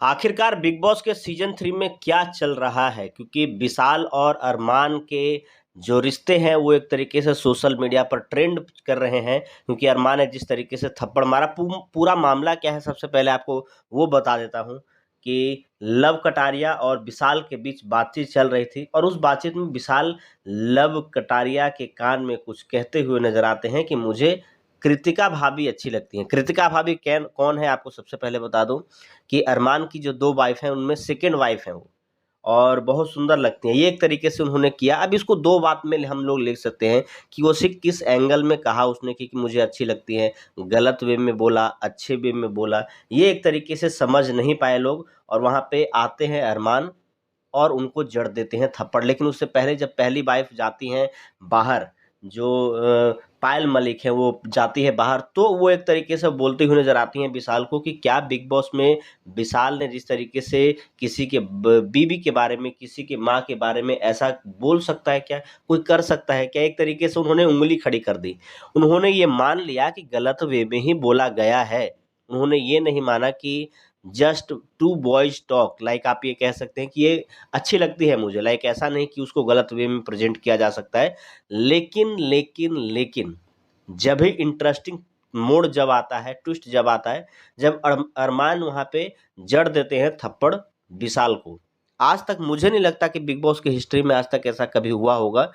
आखिरकार big boss के season 3 में क्या चल रहा है? क्योंकि विशाल और अरमान के जो रिश्ते हैं वो एक तरीके से सोशल मीडिया पर ट्रेंड कर रहे हैं, क्योंकि अरमान ने जिस तरीके से थप्पड़ मारा। पूरा मामला क्या है, सबसे पहले आपको वो बता देता हूँ कि लव कटारिया और विशाल के बीच बातचीत चल रही थी और उस बातचीत में विशाल लव कटारिया के कान में कुछ कहते हुए नजर आते हैं कि मुझे कृतिका भाभी अच्छी लगती हैं। कृतिका भाभी कौन है, आपको सबसे पहले बता दूं कि अरमान की जो 2 वाइफ हैं उनमें सेकंड वाइफ हैं वो, और बहुत सुंदर लगती हैं। ये एक तरीके से उन्होंने किया। अब इसको 2 बात में हम लोग लिख सकते हैं कि वो सिर्फ किस एंगल में कहा उसने कि मुझे अच्छी लगती हैं, गलत वे में बोला, अच्छे वे में बोला, ये एक तरीके से समझ नहीं पाए लोग। और वहाँ पे आते हैं अरमान और उनको जड़ देते हैं थप्पड़। लेकिन उससे पहले जब पहली वाइफ जाती हैं बाहर, जो पायल मलिक है वो जाती है बाहर, तो वो एक तरीके से बोलती हुई नजर आती हैं विशाल को कि क्या बिग बॉस में विशाल ने जिस तरीके से किसी के बीवी के बारे में, किसी के माँ के बारे में ऐसा बोल सकता है क्या, कोई कर सकता है क्या? एक तरीके से उन्होंने उंगली खड़ी कर दी। उन्होंने ये मान लिया कि गलत वे में ही बोला गया है। उन्होंने ये नहीं माना कि just two boys talk, like आप ये कह सकते हैं कि ये अच्छी लगती है मुझे, लाइक ऐसा नहीं कि उसको गलत वे में प्रेजेंट किया जा सकता है। लेकिन जब भी इंटरेस्टिंग मोड़ जब आता है, ट्विस्ट जब आता है, जब अरमान वहाँ पे जड़ देते हैं थप्पड़ विशाल को। आज तक मुझे नहीं लगता कि बिग बॉस की हिस्ट्री में आज तक ऐसा कभी हुआ होगा।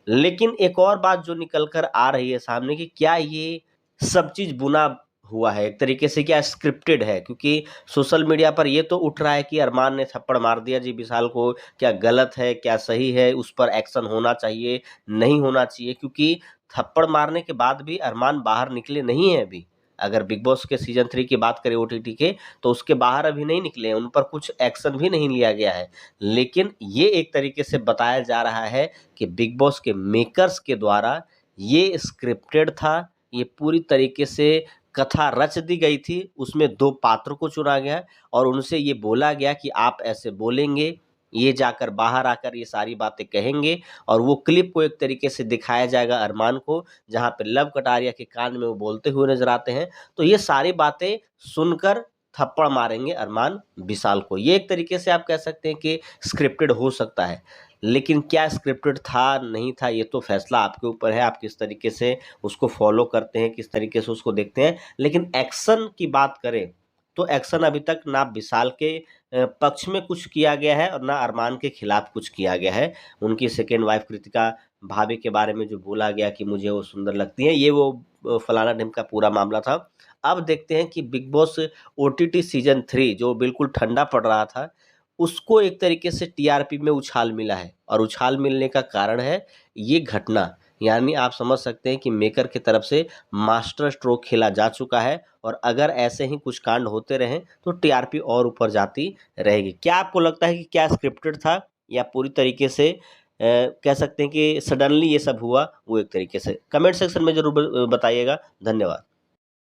लेकिन एक और बात जो निकल कर आ रही है सामने कि क्या ये सब चीज़ बुना हुआ है, एक तरीके से क्या स्क्रिप्टेड है? क्योंकि सोशल मीडिया पर ये तो उठ रहा है कि अरमान ने थप्पड़ मार दिया जी विशाल को, क्या गलत है, क्या सही है, उस पर एक्शन होना चाहिए, नहीं होना चाहिए? क्योंकि थप्पड़ मारने के बाद भी अरमान बाहर निकले नहीं हैं अभी। अगर बिग बॉस के सीजन 3 की बात करें ओटीटी के, तो उसके बाहर अभी नहीं निकले हैं, उन पर कुछ एक्शन भी नहीं लिया गया है। लेकिन ये एक तरीके से बताया जा रहा है कि बिग बॉस के मेकर्स के द्वारा ये स्क्रिप्टेड था, ये पूरी तरीके से कथा रच दी गई थी। उसमें 2 पात्र को चुना गया और उनसे ये बोला गया कि आप ऐसे बोलेंगे, ये जाकर बाहर आकर ये सारी बातें कहेंगे, और वो क्लिप को एक तरीके से दिखाया जाएगा अरमान को, जहाँ पे लव कटारिया के कान में वो बोलते हुए नज़र आते हैं। तो ये सारी बातें सुनकर थप्पड़ मारेंगे अरमान विशाल को। ये एक तरीके से आप कह सकते हैं कि स्क्रिप्टेड हो सकता है। लेकिन क्या स्क्रिप्टेड था, नहीं था, ये तो फैसला आपके ऊपर है, आप किस तरीके से उसको फॉलो करते हैं, किस तरीके से उसको देखते हैं। लेकिन एक्शन की बात करें तो एक्शन अभी तक ना विशाल के पक्ष में कुछ किया गया है और ना अरमान के खिलाफ कुछ किया गया है। उनकी सेकेंड वाइफ कृतिका भाभी के बारे में जो बोला गया कि मुझे वो सुंदर लगती है, ये वो फलाना ढिमका पूरा मामला था। अब देखते हैं कि बिग बॉस ओटीटी सीजन 3 जो बिल्कुल ठंडा पड़ रहा था, उसको एक तरीके से टीआरपी में उछाल मिला है, और उछाल मिलने का कारण है ये घटना। यानी आप समझ सकते हैं कि मेकर की तरफ से मास्टर स्ट्रोक खेला जा चुका है, और अगर ऐसे ही कुछ कांड होते रहें तो टीआरपी और ऊपर जाती रहेगी। क्या आपको लगता है कि क्या स्क्रिप्टेड था, या पूरी तरीके से कह सकते हैं कि सडनली ये सब हुआ? वो एक तरीके से कमेंट सेक्शन में ज़रूर बताइएगा। धन्यवाद।